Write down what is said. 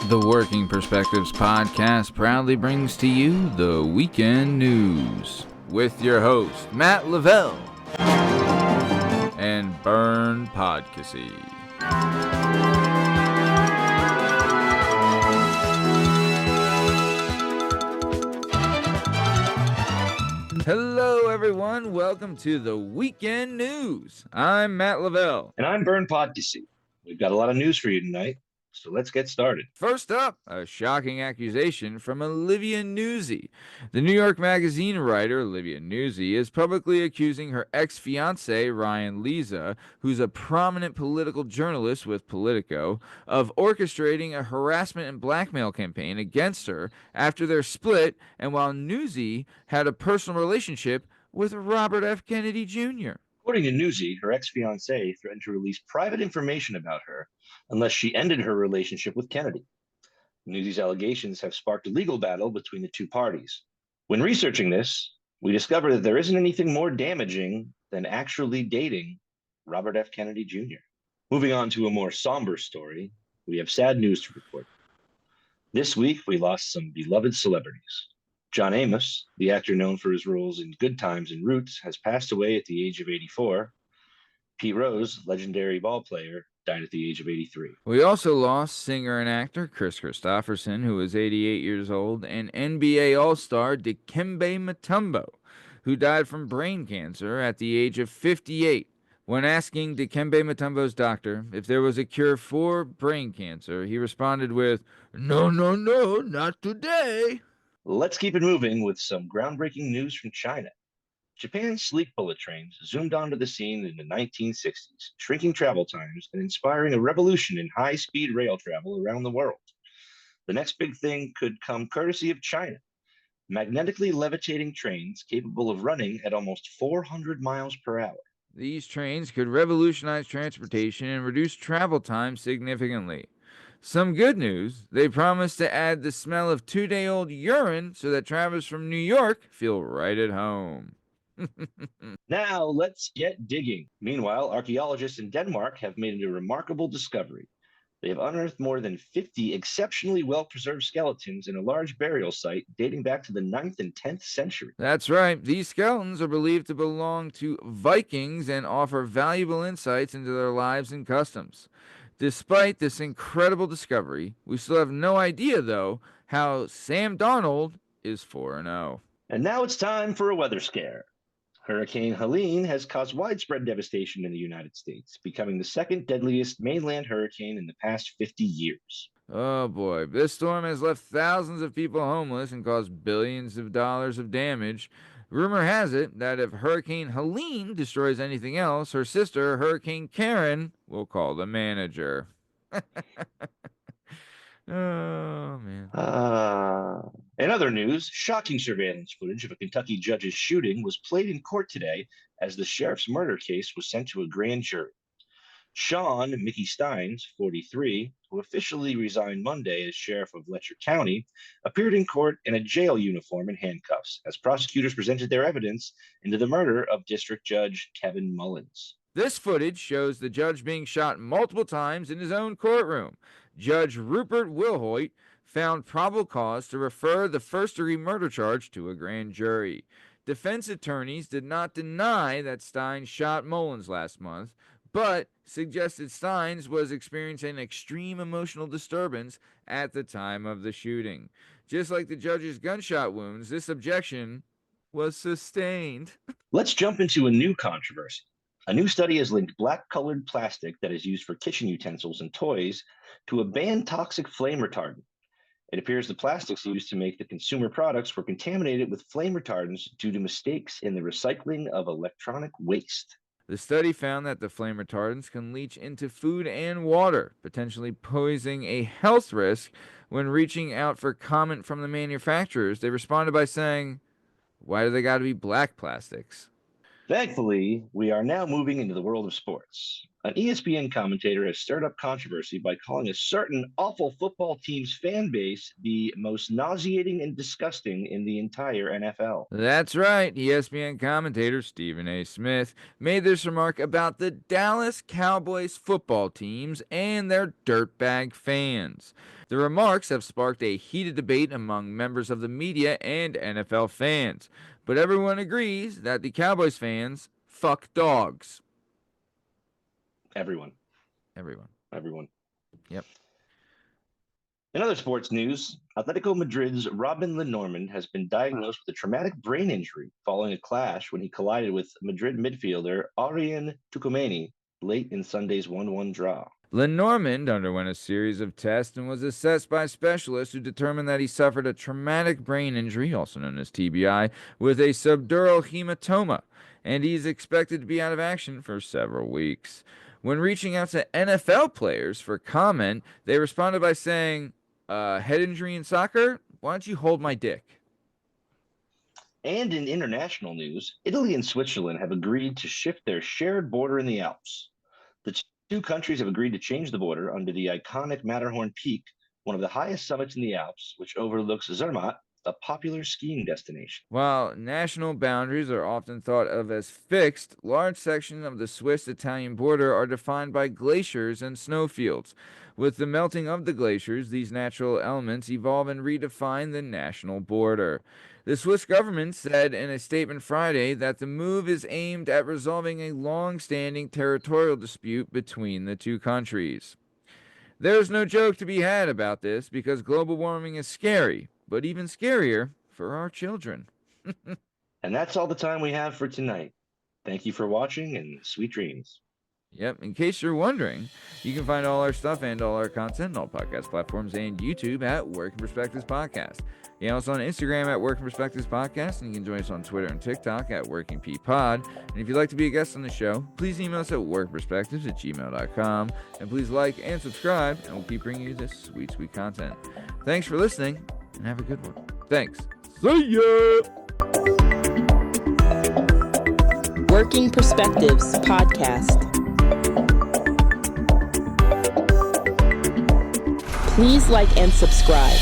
The Working Perspectives podcast proudly brings to you the weekend news with your host, Matt Lavelle and Bern Podcassy. Hello, everyone. Welcome to the weekend news. I'm Matt Lavelle. And I'm Bern Podcassy. We've got a lot of news for you tonight, so let's get started. First up, a shocking accusation from Olivia Nuzzi. The New York Magazine writer Olivia Nuzzi is publicly accusing her ex-fiancé Ryan Lizza, who's a prominent political journalist with Politico, of orchestrating a harassment and blackmail campaign against her after their split and while Nuzzi had a personal relationship with Robert F. Kennedy Jr. According to Newsy, her ex-fiancé threatened to release private information about her unless she ended her relationship with Kennedy. Newsy's allegations have sparked a legal battle between the two parties. When researching this, we discovered that there isn't anything more damaging than actually dating Robert F. Kennedy Jr. Moving on to a more somber story, we have sad news to report. This week, we lost some beloved celebrities. John Amos, the actor known for his roles in Good Times and Roots, has passed away at the age of 84. Pete Rose, legendary ball player, died at the age of 83. We also lost singer and actor Chris Christopherson, who was 88 years old, and NBA All-Star Dikembe Mutombo, who died from brain cancer at the age of 58. When asking Dikembe Mutombo's doctor if there was a cure for brain cancer, he responded with, "No, no, no, not today." Let's keep it moving with some groundbreaking news from China. Japan's sleek bullet trains zoomed onto the scene in the 1960s, shrinking travel times and inspiring a revolution in high-speed rail travel around the world. The next big thing could come courtesy of China. Magnetically levitating trains capable of running at almost 400 miles per hour. These trains could revolutionize transportation and reduce travel time significantly. Some good news, they promise to add the smell of 2-day-old urine so that travelers from New York feel right at home. Now let's get digging. Meanwhile, archaeologists in Denmark have made a remarkable discovery. They have unearthed more than 50 exceptionally well-preserved skeletons in a large burial site dating back to the 9th and 10th century. That's right, these skeletons are believed to belong to Vikings and offer valuable insights into their lives and customs. Despite this incredible discovery, we still have no idea, though, how Sam Darnold is 4-0. And now it's time for a weather scare. Hurricane Helene has caused widespread devastation in the United States, becoming the second deadliest mainland hurricane in the past 50 years. Oh boy, this storm has left thousands of people homeless and caused billions of dollars of damage. Rumor has it that if Hurricane Helene destroys anything else, her sister, Hurricane Karen, will call the manager. Oh, man. In other news, shocking surveillance footage of a Kentucky judge's shooting was played in court today as the sheriff's murder case was sent to a grand jury. Sean Mickey Steins, 43, who officially resigned Monday as sheriff of Letcher County, appeared in court in a jail uniform and handcuffs as prosecutors presented their evidence into the murder of District Judge Kevin Mullins. This footage shows the judge being shot multiple times in his own courtroom. Judge Rupert Wilhoit found probable cause to refer the first-degree murder charge to a grand jury. Defense attorneys did not deny that Steins shot Mullins last month, but suggested Steins was experiencing extreme emotional disturbance at the time of the shooting. Just like the judge's gunshot wounds, this objection was sustained. Let's jump into a new controversy. A new study has linked black-colored plastic that is used for kitchen utensils and toys to a banned toxic flame retardant. It appears the plastics used to make the consumer products were contaminated with flame retardants due to mistakes in the recycling of electronic waste. The study found that the flame retardants can leach into food and water, potentially posing a health risk. When reaching out for comment from the manufacturers, they responded by saying, "Why do they got to be black plastics?" Thankfully, we are now moving into the world of sports. An ESPN commentator has stirred up controversy by calling a certain awful football team's fan base the most nauseating and disgusting in the entire NFL. That's right. ESPN commentator Stephen A. Smith made this remark about the Dallas Cowboys football teams and their dirtbag fans. The remarks have sparked a heated debate among members of the media and NFL fans, but everyone agrees that the Cowboys fans fuck dogs. Everyone. Yep. In other sports news, Atletico Madrid's Robin Lenormand has been diagnosed with a traumatic brain injury following a clash when he collided with Madrid midfielder Arian Tucumeni late in Sunday's 1-1 draw. Lenormand underwent a series of tests and was assessed by specialists who determined that he suffered a traumatic brain injury, also known as TBI, with a subdural hematoma, and he's expected to be out of action for several weeks. When reaching out to NFL players for comment, they responded by saying, head injury in soccer? Why don't you hold my dick? And in international news, Italy and Switzerland have agreed to shift their shared border in the Alps. The two countries have agreed to change the border under the iconic Matterhorn Peak, one of the highest summits in the Alps, which overlooks Zermatt, a popular skiing destination. While national boundaries are often thought of as fixed, large sections of the Swiss-Italian border are defined by glaciers and snowfields. With the melting of the glaciers, these natural elements evolve and redefine the national border. The Swiss government said in a statement Friday that the move is aimed at resolving a long-standing territorial dispute between the two countries. There's no joke to be had about this because global warming is scary, but even scarier for our children. And that's all the time we have for tonight. Thank you for watching and sweet dreams. Yep, in case you're wondering, you can find all our stuff and all our content on all podcast platforms and YouTube at Working Perspectives Podcast. You can also on Instagram at Working Perspectives Podcast, and you can join us on Twitter and TikTok at WorkingPPod. And if you'd like to be a guest on the show, please email us at workperspectives@gmail.com. And please like and subscribe, and we'll keep bringing you this sweet, sweet content. Thanks for listening, and have a good one. Thanks. See ya! Working Perspectives Podcast. Please like and subscribe.